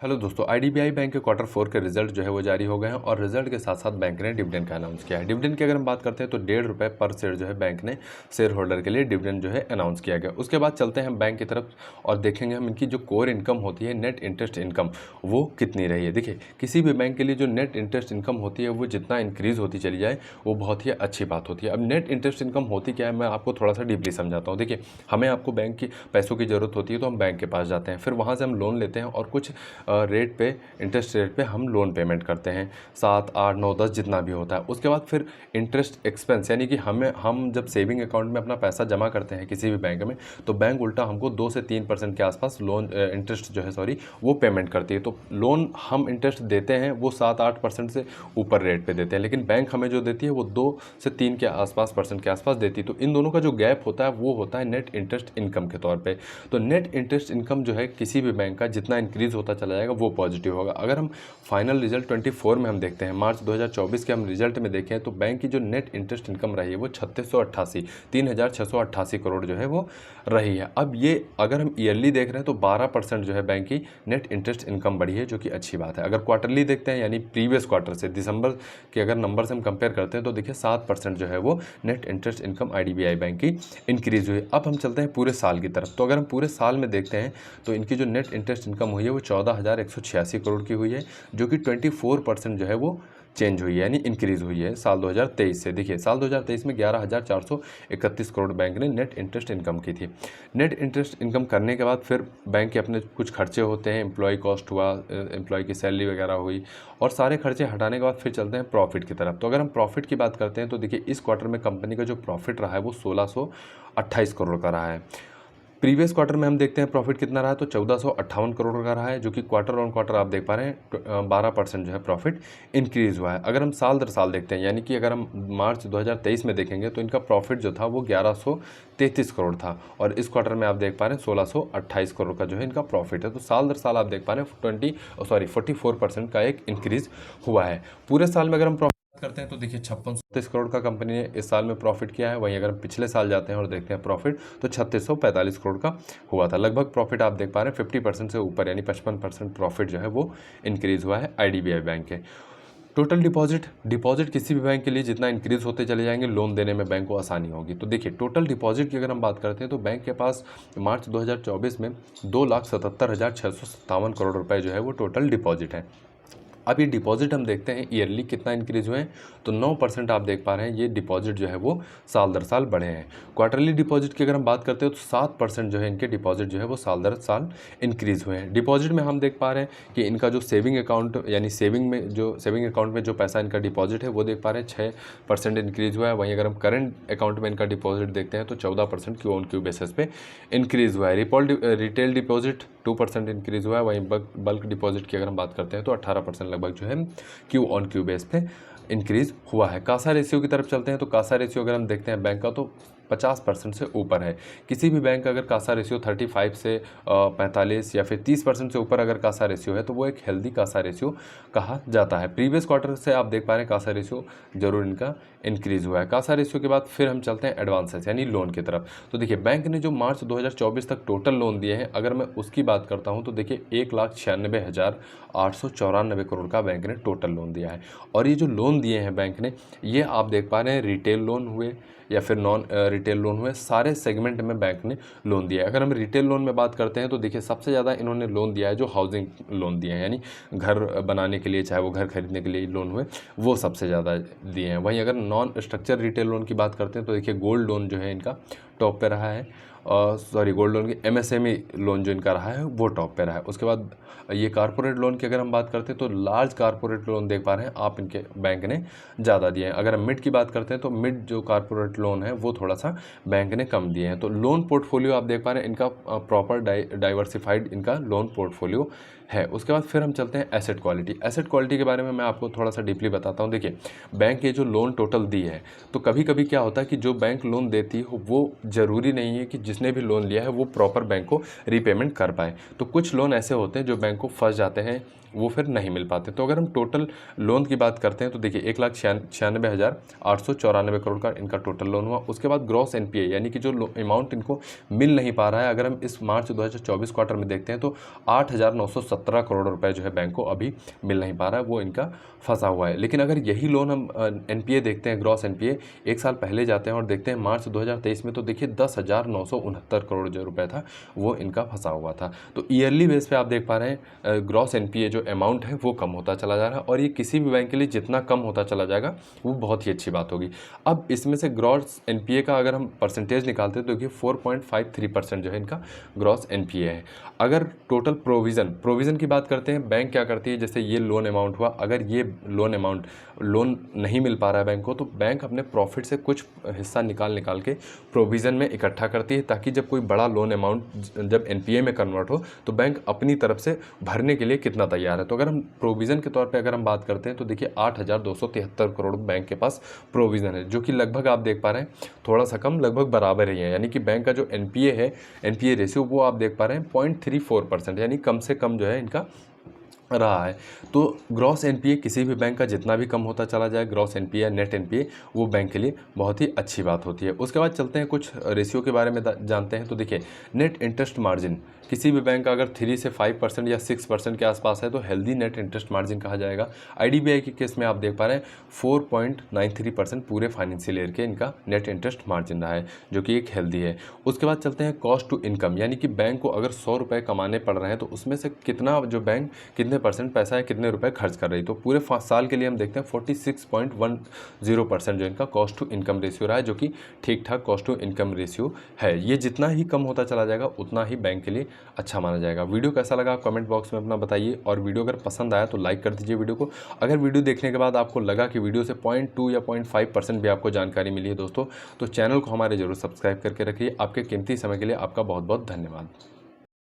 Hello दोस्तों, IDBI bank के quarter 4 के रिजल्ट जो है वो जारी हो गए हैं और रिजल्ट के साथ साथ बैंक ने डिविडेंड का अनाउंस किया है। डिविडेंड की अगर हम बात करते हैं तो ₹1.5 पर शेयर जो है बैंक ने शेयर होल्डर के लिए डिविडेंड जो है अनाउंस किया गया। उसके बाद चलते हैं बैंक की तरफ और देखेंगे हम इनकी जो कोर इनकम होती है, नेट इंटरेस्ट इनकम, वो कितनी रही है। देखिए, किसी भी बैंक के लिए जो नेट इंटरेस्ट इनकम होती है वो जितना इंक्रीज़ होती चली जाए वो बहुत ही अच्छी बात होती है। अब नेट इंटरेस्ट इनकम होती क्या है, मैं आपको थोड़ा सा डीपली समझाता हूँ। देखिए, हमें आपको बैंक की पैसों की ज़रूरत होती है तो हम बैंक के पास जाते हैं, फिर वहाँ से हम लोन लेते हैं और कुछ रेट पे, इंटरेस्ट रेट पे हम लोन पेमेंट करते हैं 7, 8, 9, 10 जितना भी होता है। उसके बाद फिर इंटरेस्ट एक्सपेंस, यानी कि हम जब सेविंग अकाउंट में अपना पैसा जमा करते हैं किसी भी बैंक में, तो बैंक उल्टा हमको 2 से 3% के आसपास लोन इंटरेस्ट जो है वो पेमेंट करती है। तो लोन हम इंटरेस्ट देते हैं वो 7-8% से ऊपर रेट पे देते हैं, लेकिन बैंक हमें जो देती है वो 2 से 3 के आसपास परसेंट के आसपास देती है। तो इन दोनों का जो गैप होता है वो होता है नेट इंटरेस्ट इनकम के तौर पे। तो नेट इंटरेस्ट इनकम जो है किसी भी बैंक का जितना इंक्रीज़ होता चला जाएगा वो पॉजिटिव होगा। अगर हम फाइनल रिजल्ट 24 में हम देखते हैं, मार्च 2024 के हम रिजल्ट में देखें तो बैंक की जो नेट इंटरेस्ट इनकम रही है वो 3688 करोड़ जो है वो रही है। अब ये अगर हम ईयरली देख रहे हैं तो 12% जो है बैंक की नेट इंटरेस्ट इनकम बढ़ी है, जो कि अच्छी बात है। अगर क्वार्टरली देखते हैं, यानी प्रीवियस क्वार्टर से दिसंबर के अगर नंबर से हम कंपेयर करते हैं तो देखिए 7% जो है वो net interest income IDBI bank की इंक्रीज हुई। अब हम चलते हैं पूरे साल की तरफ। तो अगर हम पूरे साल में देखते हैं तो इनकी जो नेट इंटरेस्ट इनकम हुई है वो 14,186 करोड़ की हुई है, जो कि 24% जो है वो चेंज हुई है, यानी इंक्रीज़ हुई है साल 2023 से। देखिए, साल 2023 में 11,431 करोड़ बैंक ने नेट इंटरेस्ट इनकम की थी। नेट इंटरेस्ट इनकम करने के बाद फिर बैंक के अपने कुछ खर्चे होते हैं, एम्प्लॉय कॉस्ट हुआ, एम्प्लॉय की सैलरी वगैरह हुई, और सारे खर्चे हटाने के बाद फिर चलते हैं प्रॉफिट की तरफ। तो अगर हम प्रॉफिट की बात करते हैं तो देखिए, इस क्वार्टर में कंपनी का जो प्रॉफिट रहा है वो 1628 करोड़ का रहा है। प्रीवियस क्वार्टर में हम देखते हैं प्रॉफिट कितना रहा है, तो 1458 करोड़ का रहा है, जो कि क्वार्टर ऑन क्वार्टर आप देख पा रहे हैं 12% जो है प्रॉफिट इंक्रीज़ हुआ है। अगर हम साल दर साल देखते हैं, यानी कि अगर हम मार्च 2023 में देखेंगे तो इनका प्रॉफिट जो था वो 1133 करोड़ था, और इस क्वार्टर में आप देख पा रहे हैं 1628 करोड़ का जो है इनका प्रॉफिट है। तो साल दर साल आप देख पा रहे हैं 44% का एक इंक्रीज़ हुआ है। पूरे साल में अगर हम करते हैं तो देखिए 5637 करोड़ का कंपनी ने इस साल में प्रॉफिट किया है। वहीं अगर हम पिछले साल जाते हैं और देखते हैं प्रॉफिट, तो 3645 करोड़ का हुआ था। लगभग प्रॉफिट आप देख पा रहे हैं 50% से ऊपर, यानी 55% प्रॉफिट जो है वो इंक्रीज़ हुआ है आईडीबीआई बैंक के। टोटल डिपॉजिट किसी भी बैंक के लिए जितना इंक्रीज़ होते चले जाएंगे, लोन देने में बैंक को आसानी होगी। तो देखिए, टोटल डिपॉजिट की अगर हम बात करते हैं तो बैंक के पास मार्च 2024 में 2,77,657 करोड़ रुपए जो है वो टोटल डिपॉजिट है। अब ये डिपॉजिट हम देखते हैं ईयरली कितना इंक्रीज़ हुए हैं, तो 9% आप देख पा रहे हैं ये डिपॉजिट जो है वो साल दर साल बढ़े हैं। क्वार्टरली डिपॉजिट की अगर हम बात करते हैं तो 7% जो है इनके डिपॉजिट जो है वो साल दर साल इंक्रीज़ हुए हैं। डिपॉजिट में हम देख पा रहे हैं कि इनका जो सेविंग अकाउंट, यानी सेविंग अकाउंट में जो पैसा इनका डिपॉजिट है वो देख पा रहे हैं 6% इंक्रीज़ हुआ है। वहीं अगर हम करंट अकाउंट में इनका डिपॉजिट देखते हैं तो 14% क्यू ऑन क्यू बेसिस पे इंक्रीज़ हुआ है। रिटेल डिपॉजिट 2% इंक्रीज़ हुआ है। वहीं बल्क डिपॉजिट की अगर हम बात करते हैं तो 18% लगभग जो है क्यू ऑन क्यू बेस पे इंक्रीज़ हुआ है। कासा रेशियो की तरफ चलते हैं तो कासा रेशियो अगर हम देखते हैं बैंक का, तो 50% से ऊपर है। किसी भी बैंक का अगर कासा रेशियो 35 से 45 या फिर 30% से ऊपर अगर कासा रेशियो है तो वो एक हेल्दी कासा रेशियो कहा जाता है। प्रीवियस क्वार्टर से आप देख पा रहे हैं कासा रेशियो जरूर इनका इंक्रीज़ हुआ है। कासा रेशियो के बाद फिर हम चलते हैं एडवांसेस यानी लोन की तरफ। तो देखिए, बैंक ने जो मार्च 2024 तक टोटल लोन दिए हैं, अगर मैं उसकी बात करता हूँ तो देखिए 1,96,894 करोड़ का बैंक ने टोटल लोन दिया है। और ये जो लोन दिए हैं बैंक ने, ये आप देख पा रहे हैं रिटेल लोन हुए या फिर नॉन रिटेल लोन हुए, सारे सेगमेंट में बैंक ने लोन दिया है। अगर हम रिटेल लोन में बात करते हैं तो देखिए, सबसे ज़्यादा इन्होंने लोन दिया है जो हाउसिंग लोन दिए हैं, यानी घर बनाने के लिए, चाहे वो घर खरीदने के लिए लोन हुए, वो सबसे ज़्यादा दिए हैं। वहीं अगर नॉन स्ट्रक्चर रिटेल लोन की बात करते हैं तो देखिए गोल्ड लोन जो है इनका टॉप पे रहा है, गोल्ड लोन की एमएसएमई लोन जो इनका रहा है वो टॉप पे रहा है। उसके बाद ये कारपोरेट लोन की अगर हम बात करते हैं तो लार्ज कारपोरेट लोन देख पा रहे हैं आप, इनके बैंक ने ज़्यादा दिए हैं। अगर हम मिड की बात करते हैं तो मिड जो कारपोरेट लोन है वो थोड़ा सा बैंक ने कम दिए हैं। तो लोन पोर्टफोलियो आप देख पा रहे हैं इनका प्रॉपर डाइवर्सिफाइड इनका लोन पोर्टफोलियो है। उसके बाद फिर हम चलते हैं एसेट क्वालिटी के बारे में मैं आपको थोड़ा सा डीपली बताता हूँ। देखिए, बैंक ये जो लोन टोटल दी है, तो कभी कभी क्या होता है कि जो बैंक लोन देती हो वो ज़रूरी नहीं है कि जिसने भी लोन लिया है वो प्रॉपर बैंक को रीपेमेंट कर पाए। तो कुछ लोन ऐसे होते हैं जो बैंक को फंस जाते हैं, वो फिर नहीं मिल पाते। तो अगर हम टोटल लोन की बात करते हैं तो देखिए 1,96,894 करोड़ का इनका टोटल लोन हुआ। उसके बाद ग्रॉस एनपीए, यानी कि जो अमाउंट इनको मिल नहीं पा रहा है, अगर हम इस मार्च 2024 क्वार्टर में देखते हैं तो 17 करोड़ रुपए जो है बैंक को अभी मिल नहीं पा रहा है, वो इनका फंसा हुआ है। लेकिन अगर यही लोन हम एनपीए देखते हैं, ग्रॉस एनपीए, एक साल पहले जाते हैं और देखते हैं मार्च 2023 में, तो देखिए 10,969 करोड़ जो रुपए था वो इनका फंसा हुआ था। तो ईयरली बेस पे आप देख पा रहे हैं ग्रॉस एनपीए जो अमाउंट है वो कम होता चला जा रहा है, और ये किसी भी बैंक के लिए जितना कम होता चला जाएगा वो बहुत ही अच्छी बात होगी। अब इसमें से ग्रॉस एनपीए का अगर हम परसेंटेज निकालते हैं तो देखिए 4.53% जो है इनका ग्रॉस एनपीए है। अगर टोटल प्रोविज़न की बात करते हैं, बैंक क्या करती है, जैसे ये लोन अमाउंट हुआ, अगर ये लोन नहीं मिल पा रहा है बैंक को, तो बैंक अपने प्रॉफिट से कुछ हिस्सा निकाल के प्रोविज़न में इकट्ठा करती है, ताकि जब कोई बड़ा लोन अमाउंट जब एनपीए में कन्वर्ट हो तो बैंक अपनी तरफ से भरने के लिए कितना तैयार है। तो अगर हम प्रोविज़न के तौर पे अगर हम बात करते हैं तो देखिए 8,273 करोड़ बैंक के पास प्रोविज़न है, जो कि लगभग आप देख पा रहे हैं थोड़ा सा कम, लगभग बराबर ही है। यानी कि बैंक का जो एनपीए है, एनपीए रेशियो, वो आप देख पा रहे हैं 0.34%, यानी कम से कम जो है इनका रहा है। तो ग्रॉस एनपीए किसी भी बैंक का जितना भी कम होता चला जाए, ग्रॉस एनपीए नेट एनपीए, वो बैंक के लिए बहुत ही अच्छी बात होती है। उसके बाद चलते हैं कुछ रेशियो के बारे में जानते हैं। तो देखिए नेट इंटरेस्ट मार्जिन किसी भी बैंक का अगर 3 से 5% या 6% के आसपास है तो हेल्दी नेट इंटरेस्ट मार्जिन कहा जाएगा। आईडीबीआई के केस में आप देख पा रहे हैं 4.93% पूरे फाइनेंशियल ईयर के इनका नेट इंटरेस्ट मार्जिन रहा है, जो कि एक हेल्दी है। उसके बाद चलते हैं कॉस्ट टू इनकम, यानी कि बैंक को अगर 100 रुपये कमाने पड़ रहे हैं तो उसमें से कितना जो बैंक कितने परसेंट पैसा है, कितने रुपए खर्च कर रही। तो पूरे साल के लिए हम देखते हैं 46.10% जो इनका कॉस्ट टू इनकम रेशियो रहा है, जो कि ठीक ठाक कॉस्ट टू इनकम रेशियो है। ये जितना ही कम होता चला जाएगा उतना ही बैंक के लिए अच्छा माना जाएगा। वीडियो कैसा लगा आप कमेंट बॉक्स में अपना बताइए, और वीडियो अगर पसंद आया तो लाइक कर दीजिए वीडियो को। अगर वीडियो देखने के बाद आपको लगा कि वीडियो से 0.2 या 0.5% भी आपको जानकारी मिली है दोस्तों, तो चैनल को हमारे जरूर सब्सक्राइब करके रखिए। आपके कीमती समय के लिए आपका बहुत बहुत धन्यवाद।